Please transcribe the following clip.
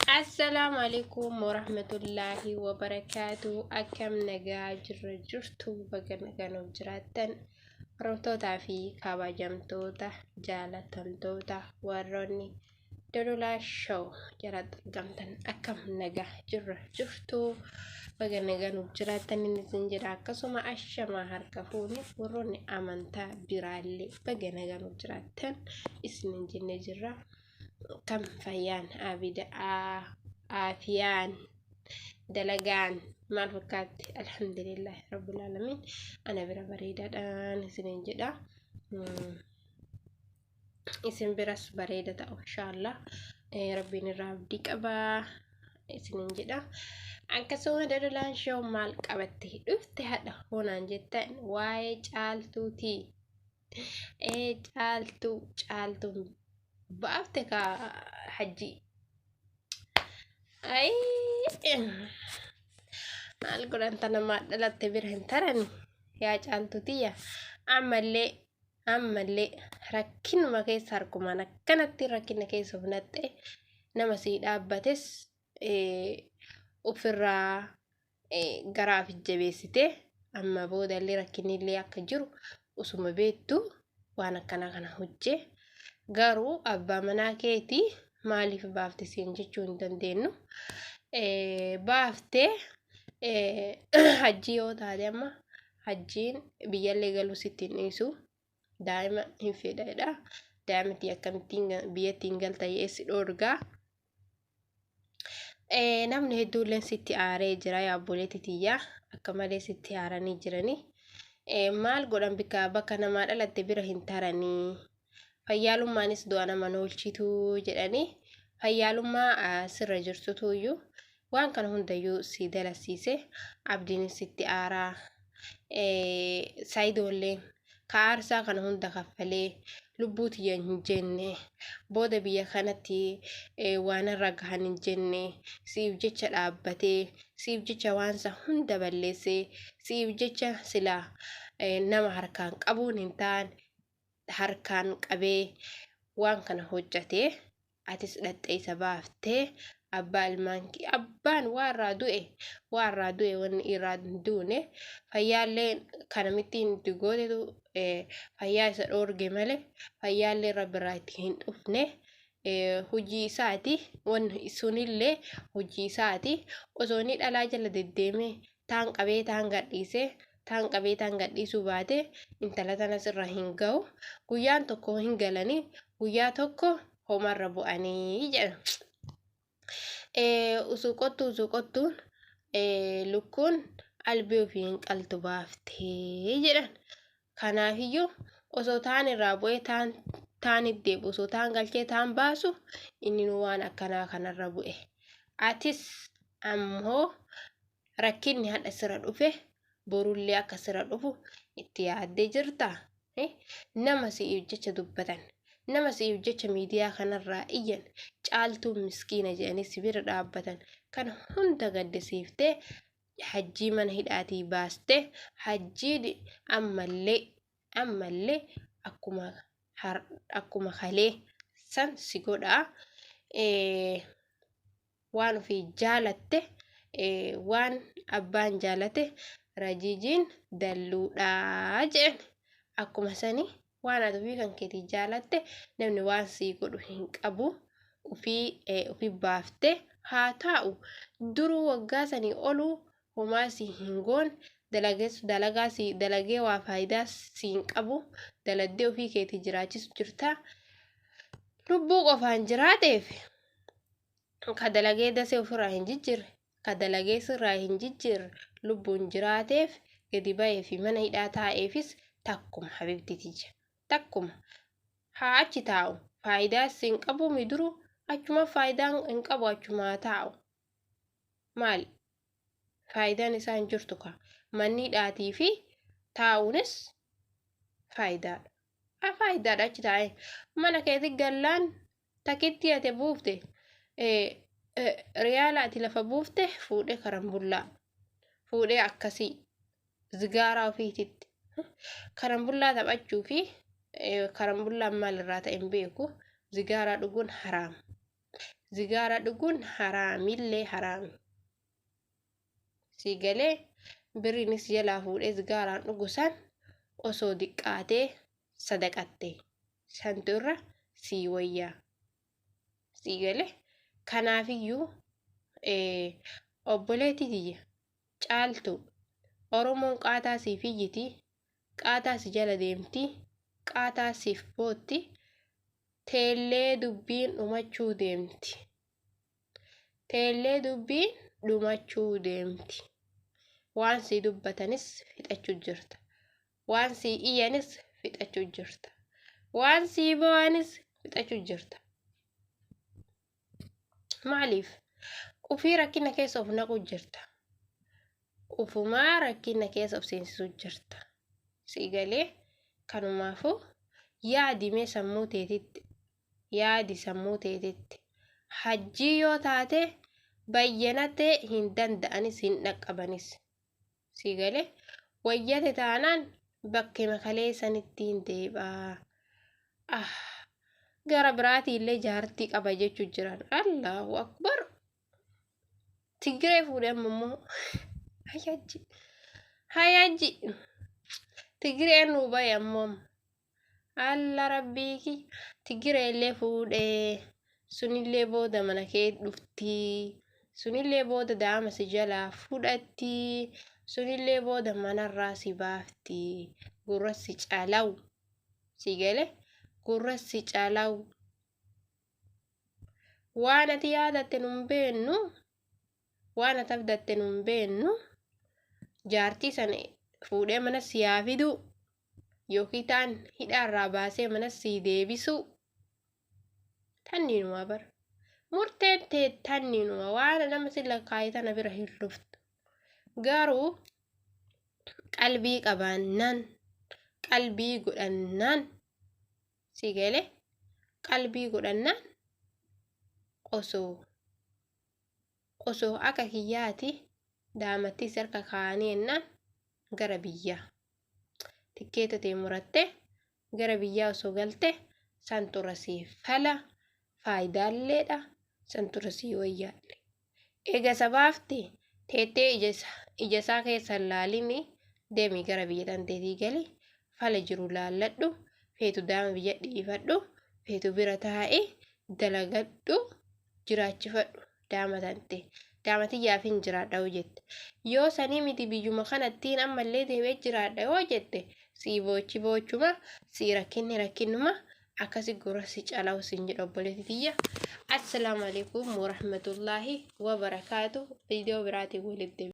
السلام عليكم ورحمة الله وبركاته. أكم نجاج رجرتو بجنجانو جراتن روتوتا في كابا جمتوتا جالتمتوتا وروني دلولا شو جرات جمتن أكم نجاج رجرتو بجنجانو جراتن نزنجرا كسوما أشما هركفوني وروني أمانتا برالي بجنجانو جراتن اسمن جنجرا كم فيان أبدا آفيان دلقان ما فكات الحمد لله رب العالمين. أنا برا بريدة أنا سنين جدا اسم برس بريدة إن شاء الله. ربي نراب ديك أبا سنين جدا أنك سوى دلان شو مالك أبتي أفتي هذا هنا جدا واي جالتو تي جالتو بأفتك حجي أي أقول أنت لما دلت برهن ترني يا جالتو تيا عملي ركين ما كيس هركم أنا كانت ركين كيس بنت نما سيد أبتس وفرا جراف الجبيسته أما بودا اللي ركني اللي أكجرو وسما بيتو وأنا كان هجة garuu abbaa manaa keetii maaliif baafte siin jechuu hin dandeenyu. Baaftee hajjii yoo taate amma hajjiin biyyallee galuu sitti hin dhiisu daa'ima hin fedhadha. Daa'imti akkamittiin biyyattiin galta yeessi dhoorgaa. Namni hedduulleen sitti aaree jira yaabboleetti tiyyaa akka malee sitti aaranii jiranii. Maal godhan bakka namaa dhalatte bira hin taranii. Fayyaalummaanis du'a nama oolchitu jedhanii fayyaalummaa sirra jirtutuyyuu waan kana hundayyuu si dalasiise abdiin sitti aaraa saayidoolleen ka'aarsaa kana hunda kaffalee lubbuu tiyya hin jenne booda biyya kanatti waan irra gahan hin jenne siif jecha dhaabbatee siif jecha waansa hunda balleessee siif jecha silaa nama harkaan qabuun hin taane harkaan qabee waan kana hojjatee atis dhaxxee isa baaftee abbaa ilmaankii abbaan warraa du'e wanni irraa duune fayyaallee kana mittiin itti gootetu fayyaa isa dhoorge malee fayyaallee rabbi irraa itti hin dhufne hojii isaati wanni sunillee hojii isaati osoo inni dhalaa jala deddeemee taan qabee taan gadhiisee taan qabee taan gadhiisuu baate intala tanas irra hin ga'u guyyaan tokko hin galanii guyyaa tokko homarra bu'anii jedha. Usuqottuun lukkuun albii ofii hin qaltu baaftee jedhan. Kanaafiyyuu osoo taan irraa bu'ee taan iddeebu osoo taan galchee taan baasu inni waan akkanaa kanarra bu'e. Atis ammoo rakkinni hadha sirra dhufe borullee akka sirra dhufu itti yaaddee jirta. Nama si'iif jecha dubbatan nama si'iif jecha miidiyaa kanarraa iyyan caaltuu miskiina jedhanii si bira dhaabbatan kana hunda gaddisiiftee hajjii mana hidhaatii baastee hajjii ammallee akkuma kalee san si godhaa. Waan ofii jaalatte waan abbaan jaalate rajijiin dalluudhaa jedhan akkuma sanii waan ati ofii kan keetii jaalatte namni waan sii godhu hin qabu. Ofii baaftee haa taa'u duruu waggaa sanii oluu homaa sii hin goon dalagee waa faayidaa sii hin qabu daladdee ofii keetii jiraachisu jirta. Lubbuu qofaan jiraateef ka dalagee dasee ofirraa hin jijjiirre ka dalagee sirraa hin jijjiirre lubbuun jiraateef gadi ba'ee fi mana hidhaa taa'eefis takkuma habibtitija takkuma haa achi taa'u faayidaa siin qabu miduru achuma faayidaan hin qabu achuma taa'u maali faayidaan isaa hin jirtu ka manni hidhaatii fi taa'uunis faayidaadha achi taa'e mana keetti gallaan takitti ate buufte riyaala ati lafa buufte fuudhee karambullaa fuudhee akkasii zigaaraa ofiititti karambullaa taphachuu fi karambullaan maal irraa ta'e hin beeku zigaaraa dhuguun haraam Sigaaraa dhuguun haraamillee haraami. Si galee biriinis jalaa fuudhee sigaaraan dhugu san osoo diqqaatee sadaqatte santu irra sii wayyaa. Si galee kanaafiyyuu obboleettii tiyya caaltu Oromoon qaataa siif iyyiti, qaataa si jala deemti, qaataa siif bootti, teellee dubbiin dhumachuu deemti. Teellee dubbiin dhumachuu deemti. Waan si dubbatanis fixachuu jirta. Waan si iyyanis fixachuu jirta. Waan si boo'anis fixachuu jirta. Maaliif? Ufii rakkina keessa of naquu jirta. Ufumaa rakkina keessa of seensisuu jirta. Si galee kanumaafuu yaadimee sammuu teetitti. Yaadi sammuu teetitti. Hajjii yoo taate bayyanatee hin danda'anis hin dhaqqabanis. Si galee wayyate taanaan bakkee makalee sanitti hin deebaa. Gara biraatii illee jaartii qaba jechuu jiran. Allahu akbar. Tigiree fuudhee ammoo hayyaji. Tigireen nu bahe ammoo alla rabbiiki. Tigiree illee fuudhee sunillee booda mana kee dhufti. Sunillee booda daama si jalaa fudhatti. Sunillee booda manarraa si baafti. Gurra si calaw. Si galee gurra si calaw. Waan ati yaadatte nun beennu. Waan ati abdatte nun beennu. Jaartii sana fuudhee mana si haa fidu. Yookiin taan hidhaarraa baasee mana si deebisu. Tanniinuma bara. Murteen tee tanniinuma waan nama si lakkaa'ee tana bira hin dhuftu. Garuu qalbii qabaannaan, qalbii godhannaan, si galee qalbii godhannaan osoo akka kiyyaati daamattis harka kaa'anii ennaan gara biyyaa. Tikkeeta tee murattee gara biyyaa osoo galte santura siif fala faayidaalleedha. Santura sii wayyaallee. Eega sabaafti teettee ijasaa keessa laalini deemii gara biyya tanteetii galee fala jiru laalladhu. Feetu daama biyya dhiifadhu. Feetu bira taa'ee dalagadhu jiraachifadhu daama tante. Daama tiyyaaf hin jiraadha yoo jette. Yoo sanii miti biyyuma kanattiin ammallee deemee jiraadha yoo jette sii boochuma sii rakkinnuma akkasi gurra si calaw siin jedha obboleettii tiyya. Assalaamu alaikum warahmatullaahi wabarakaatuh. Viidiyoo biraatiin walitti